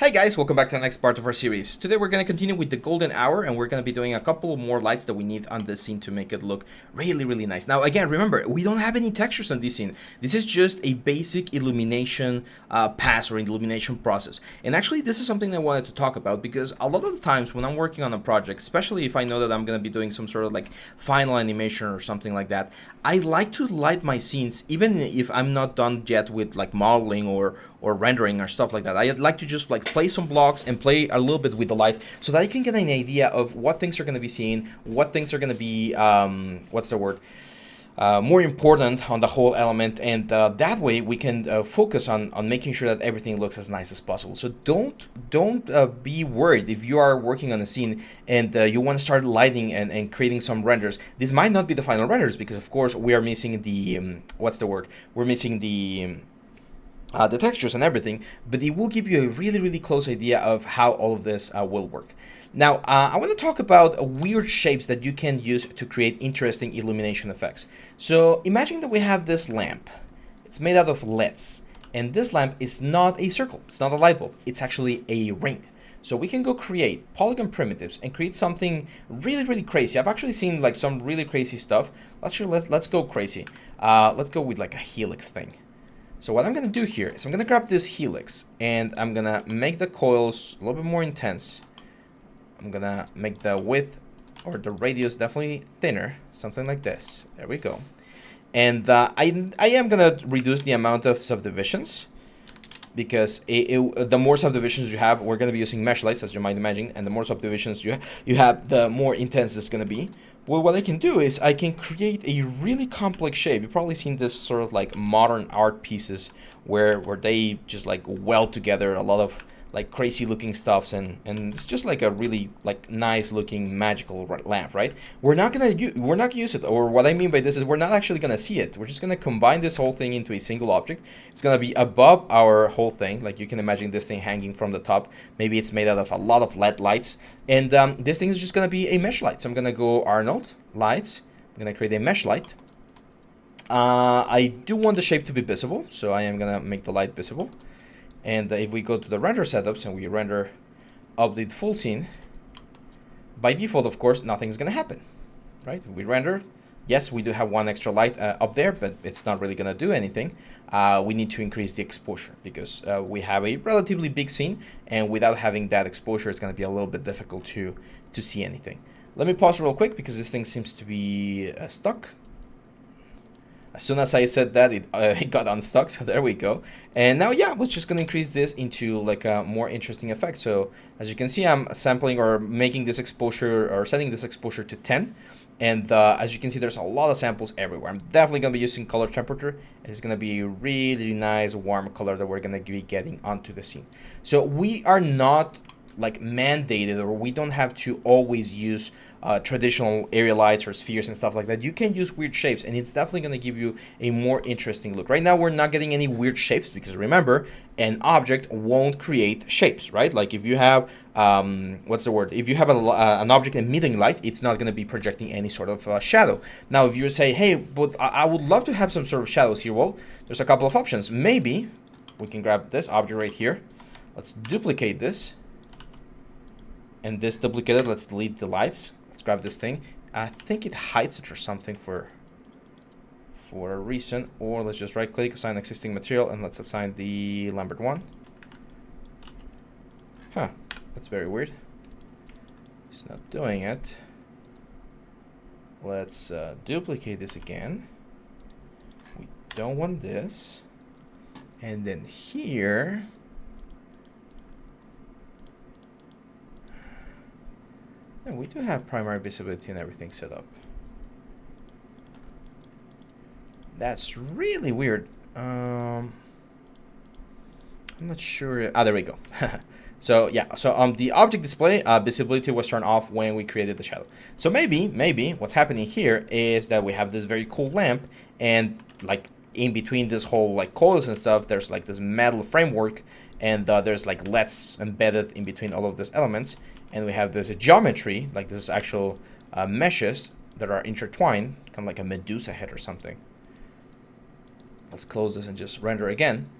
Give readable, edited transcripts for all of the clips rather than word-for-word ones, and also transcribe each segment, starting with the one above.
Hey guys, welcome back to the next part of our series. Today we're going to continue with the golden hour and we're going to be doing a couple more lights that we need on this scene to make it look really nice. Now again, remember, we don't have any textures on this scene. This is just a basic illumination pass or illumination process. And actually this is something I wanted to talk about because a lot of the times when I'm working on a project, especially if I know that I'm going to be doing some sort of like final animation or something like that, I like to light my scenes even if I'm not done yet with like modeling or rendering or stuff like that. I like to just like play some blocks and play a little bit with the light so that I can get an idea of what things are going to be seen, what things are going to be, more important on the whole element, and that way we can focus on making sure that everything looks as nice as possible. So don't be worried if you are working on a scene and you want to start lighting and creating some renders. This might not be the final renders because of course we are missing the we're missing the textures and everything, but it will give you a really close idea of how all of this will work. Now, I want to talk about weird shapes that you can use to create interesting illumination effects. So imagine that we have this lamp. It's made out of LEDs, and this lamp is not a circle. It's not a light bulb. It's actually a ring. So we can go create polygon primitives and create something really crazy. I've actually seen like some really crazy stuff. Let's go crazy. Let's go with like a helix thing. So what I'm going to do here is I'm going to grab this helix and I'm going to make the coils a little bit more intense. I'm going to make the width or the radius definitely thinner, something like this. There we go. And I am going to reduce the amount of subdivisions because the more subdivisions you have, we're going to be using mesh lights, as you might imagine, and the more subdivisions you have, the more intense it's going to be. Well, what I can do is I can create a really complex shape. You've probably seen this sort of like modern art pieces where they just like weld together a lot of like crazy looking stuffs, and it's just like a really like nice looking magical lamp, right? We're not gonna use it, or what I mean by this is we're not actually gonna see it. We're just gonna combine this whole thing into a single object. It's gonna be above our whole thing. Like you can imagine this thing hanging from the top. Maybe it's made out of a lot of LED lights, and this thing is just gonna be a mesh light. So I'm gonna go Arnold lights. I'm gonna create a mesh light. I do want the shape to be visible, so I am gonna make the light visible. And if we go to the render setups and we render update full scene, by default, of course, nothing's going to happen, right? If we render, yes, we do have one extra light up there, but it's not really going to do anything. We need to increase the exposure because we have a relatively big scene, and without having that exposure, it's going to be a little bit difficult to see anything. Let me pause real quick because this thing seems to be stuck. As soon as I said that, it got unstuck, so there we go. And now, yeah, we're just gonna increase this into like a more interesting effect. So as you can see, I'm sampling or making this exposure or setting this exposure to 10. And as you can see, there's a lot of samples everywhere. I'm definitely gonna be using color temperature. It's gonna be a really nice warm color that we're gonna be getting onto the scene. So we are not like mandated, or we don't have to always use traditional area lights or spheres and stuff like that. You can use weird shapes, and it's definitely going to give you a more interesting look. Right now we're not getting any weird shapes because remember, an object won't create shapes, right? Like if you have if you have an object emitting light, it's not going to be projecting any sort of shadow. Now if you say, hey, but I would love to have some sort of shadows here, well, there's a couple of options. Maybe we can grab this object right here. Let's duplicate this. And this duplicated, let's delete the lights. Let's grab this thing. I think it hides it or something for a reason. Or let's just right click, assign existing material, and let's assign the Lambert one. Huh, that's very weird. It's not doing it. Let's duplicate this again. We don't want this. And then here, no, we do have primary visibility and everything set up. That's really weird. I'm not sure. Ah, there we go. So yeah, so the object display visibility was turned off when we created the shadow. So maybe what's happening here is that we have this very cool lamp, and like in between this whole like coils and stuff, there's like this metal framework, and there's like LEDs embedded in between all of these elements. And we have this geometry, like this actual meshes that are intertwined, kind of like a Medusa head or something. Let's close this and just render again.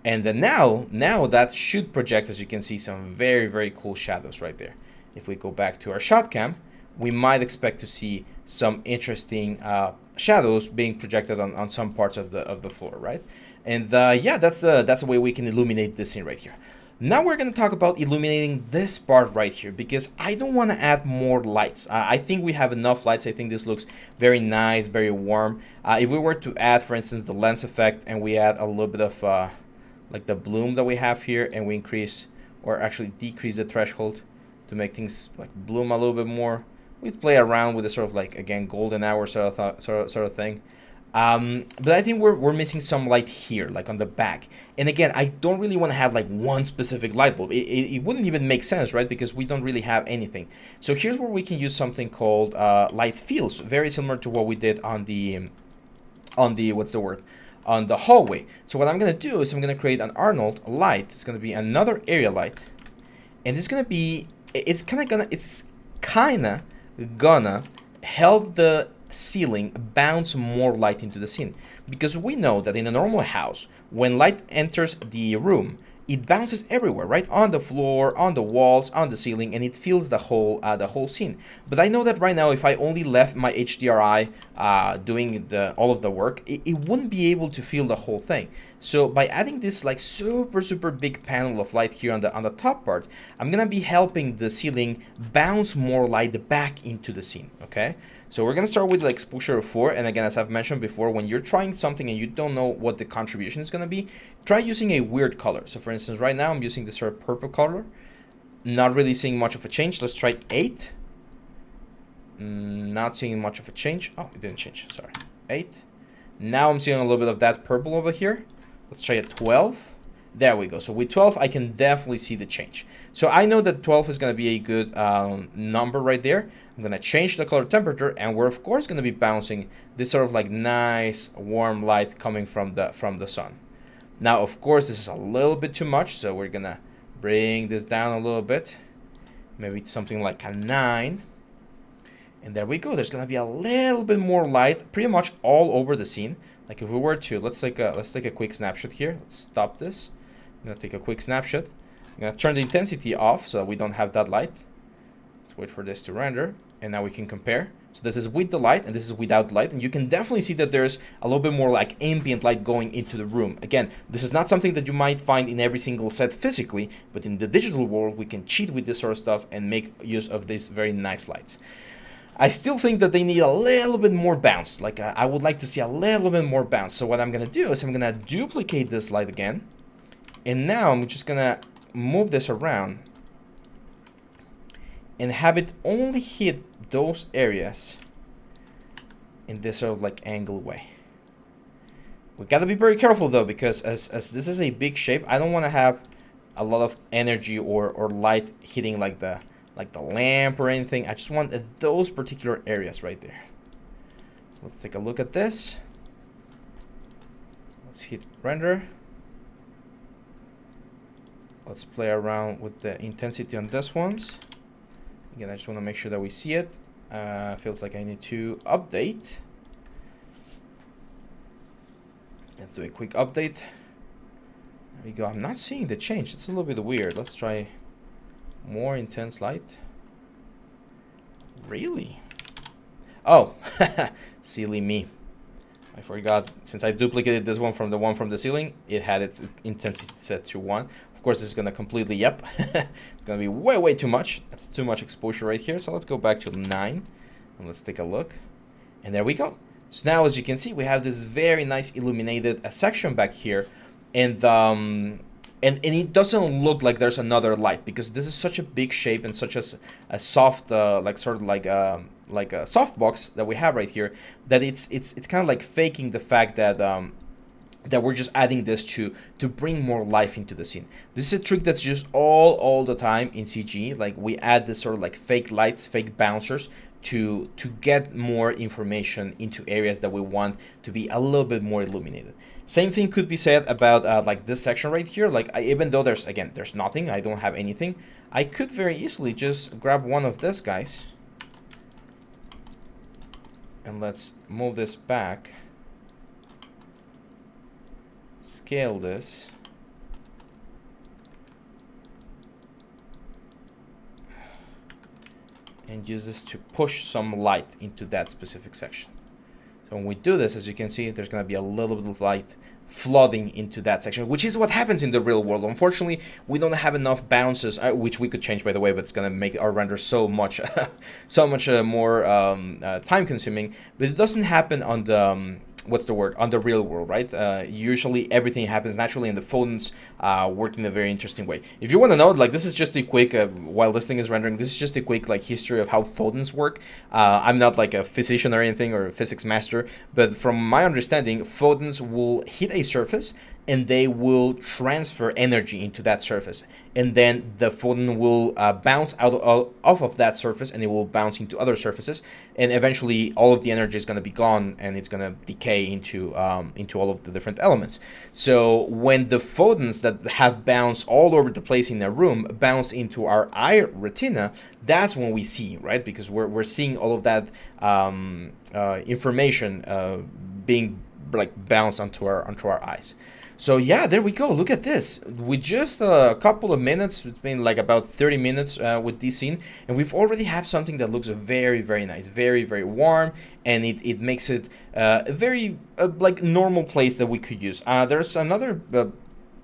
And then now that should project, as you can see, some very cool shadows right there. If we go back to our shot cam, we might expect to see some interesting shadows being projected on some parts of the floor, right? And yeah, that's a way we can illuminate this scene right here. Now we're going to talk about illuminating this part right here, because I don't want to add more lights. I think we have enough lights. I think this looks very nice, very warm. If we were to add, for instance, the lens effect, and we add a little bit of like the bloom that we have here, and we increase or actually decrease the threshold to make things like bloom a little bit more. We'd play around with the sort of like, again, golden hour sort of thing. But I think we're missing some light here, like on the back. And again, I don't really want to have like one specific light bulb. It wouldn't even make sense, right? Because we don't really have anything. So here's where we can use something called light fields, very similar to what we did on the what's the word? On the hallway. So what I'm gonna do is I'm gonna create an Arnold light. It's gonna be another area light, and it's gonna be it's kinda gonna help the ceiling bounce more light into the scene, because we know that in a normal house, when light enters the room, it bounces everywhere, right? On the floor, on the walls, on the ceiling, and it fills the whole scene. But I know that right now, if I only left my HDRI doing all of the work, it wouldn't be able to fill the whole thing. So by adding this like super big panel of light here on the top part, I'm gonna be helping the ceiling bounce more light back into the scene. Okay, so we're gonna start with like exposure of 4, and again, as I've mentioned before, when you're trying something and you don't know what the contribution is gonna be, try using a weird color. So for instance, right now I'm using this sort of purple color, not really seeing much of a change. Let's try 8. Not seeing much of a change. Oh, it didn't change, sorry. 8. Now I'm seeing a little bit of that purple over here. Let's try a 12. There we go. So with 12, I can definitely see the change. So I know that 12 is going to be a good number right there. I'm going to change the color temperature, and we're of course going to be bouncing this sort of like nice warm light coming from the sun. Now, of course, this is a little bit too much, so we're going to bring this down a little bit. Maybe something like a 9. And there we go. There's going to be a little bit more light pretty much all over the scene. Like if we were to, let's take a quick snapshot here. Let's stop this. I'm going to take a quick snapshot. I'm going to turn the intensity off so we don't have that light. Let's wait for this to render. And now we can compare. So this is with the light and this is without light. And you can definitely see that there's a little bit more like ambient light going into the room. Again, this is not something that you might find in every single set physically, but in the digital world, we can cheat with this sort of stuff and make use of these very nice lights. I still think that they need a little bit more bounce. Like I would like to see a little bit more bounce. So what I'm going to do is I'm going to duplicate this light again. And now I'm just going to move this around and have it only hit those areas in this sort of like angle way. We got to be very careful though, because as this is a big shape, I don't want to have a lot of energy or light hitting like the lamp or anything. I just want those particular areas right there. So let's take a look at this. Let's hit render. Let's play around with the intensity on this ones. Again, I just want to make sure that we see it. Feels like I need to update. Let's do a quick update. There we go. I'm not seeing the change. It's a little bit weird. Let's try more intense light. Really? Oh, silly me. I forgot. Since I duplicated this one from the ceiling, it had its intensity set to 1. Of course, this is gonna completely, yep. It's gonna be way too much. That's too much exposure right here. So let's go back to 9 and let's take a look. And there we go. So now, as you can see, we have this very nice illuminated section back here, and it doesn't look like there's another light, because this is such a big shape and such a soft like sort of like a softbox that we have right here, that it's kind of like faking the fact that that we're just adding this to bring more life into the scene. This is a trick that's used all the time in CG. Like we add this sort of like fake lights, fake bouncers to get more information into areas that we want to be a little bit more illuminated. Same thing could be said about like this section right here. Like even though there's nothing, I don't have anything, I could very easily just grab one of these guys and let's move this back, scale this, and use this to push some light into that specific section. So when we do this, as you can see, there's going to be a little bit of light flooding into that section, which is what happens in the real world. Unfortunately, we don't have enough bounces, which we could change, by the way, but it's going to make our render so much more time consuming. But it doesn't happen on the what's the word, on the real world, right? Usually everything happens naturally, and the photons work in a very interesting way. If you want to know, like, this is just a quick while this thing is rendering, this is just a quick like history of how photons work. I'm not like a physician or anything, or a physics master, but from my understanding, photons will hit a surface and they will transfer energy into that surface, and then the photon will bounce off of that surface, and it will bounce into other surfaces, and eventually all of the energy is going to be gone, and it's going to decay into all of the different elements. So when the photons that have bounced all over the place in a room bounce into our eye retina, that's when we see, right? Because we're seeing all of that information being like bounced onto our eyes. So yeah, there we go. Look at this. With just a couple of minutes, it's been like about 30 minutes with this scene, and we've already have something that looks very, very nice, very, very warm, and it makes it a very like normal place that we could use. There's another film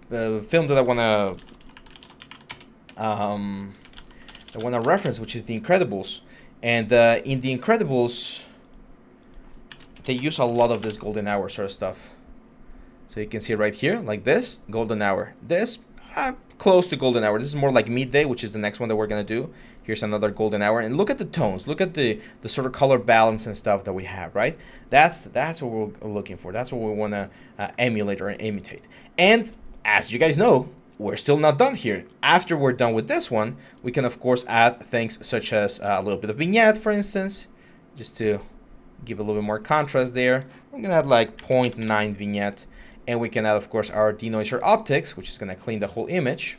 that I wanna reference, which is The Incredibles, and in The Incredibles, they use a lot of this golden hour sort of stuff. So you can see right here, like this, golden hour. This, close to golden hour. This is more like midday, which is the next one that we're going to do. Here's another golden hour. And look at the tones. Look at the sort of color balance and stuff that we have, right? That's what we're looking for. That's what we want to emulate or imitate. And as you guys know, we're still not done here. After we're done with this one, we can, of course, add things such as a little bit of vignette, for instance, just to give a little bit more contrast there. I'm going to add like 0.9 vignette. And we can add, of course, our denoiser optics, which is going to clean the whole image.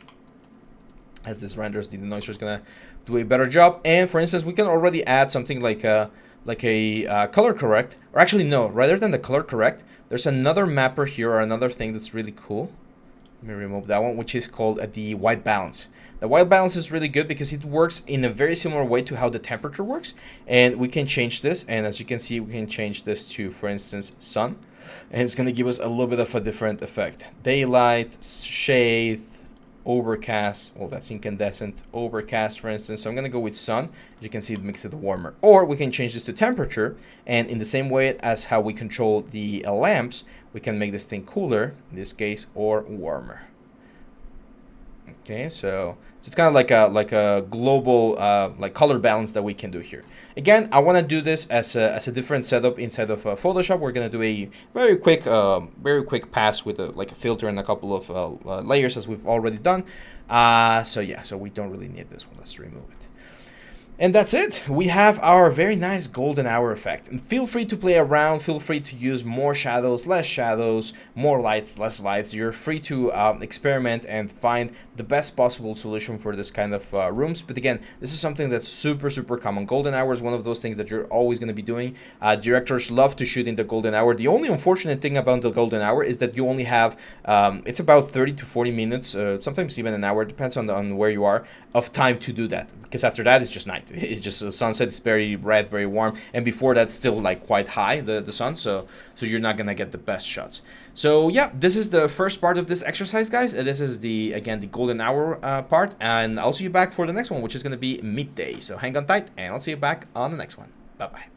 As this renders, the denoiser is going to do a better job. And for instance, we can already add something like a color correct. Or actually, no, rather than the color correct, there's another mapper here, or another thing that's really cool. Let me remove that one, which is called the white balance. The white balance is really good because it works in a very similar way to how the temperature works. And we can change this. And as you can see, we can change this to, for instance, sun. And it's going to give us a little bit of a different effect. Daylight, shade, overcast. Well, that's incandescent. Overcast, for instance. So I'm going to go with sun. As you can see, it makes it warmer. Or we can change this to temperature. And in the same way as how we control the lamps, we can make this thing cooler, in this case, or warmer. Okay, so it's kind of like a global like color balance that we can do here. Again, I want to do this as a different setup inside of Photoshop. We're gonna do a very quick pass with like a filter and a couple of layers, as we've already done. So yeah, so we don't really need this one. Let's remove it. And that's it. We have our very nice golden hour effect. And feel free to play around. Feel free to use more shadows, less shadows, more lights, less lights. You're free to experiment and find the best possible solution for this kind of rooms. But again, this is something that's super, super common. Golden hour is one of those things that you're always going to be doing. Directors love to shoot in the golden hour. The only unfortunate thing about the golden hour is that you only have, it's about 30 to 40 minutes, sometimes even an hour, depends on where you are, of time to do that. Because after that, it's just night. It's just the sunset is very red, very warm, and before that's still like quite high, the sun, so you're not gonna get the best shots. So yeah, this is the first part of this exercise, guys. This is the golden hour part, and I'll see you back for the next one, which is gonna be midday. So hang on tight, and I'll see you back on the next one. Bye bye.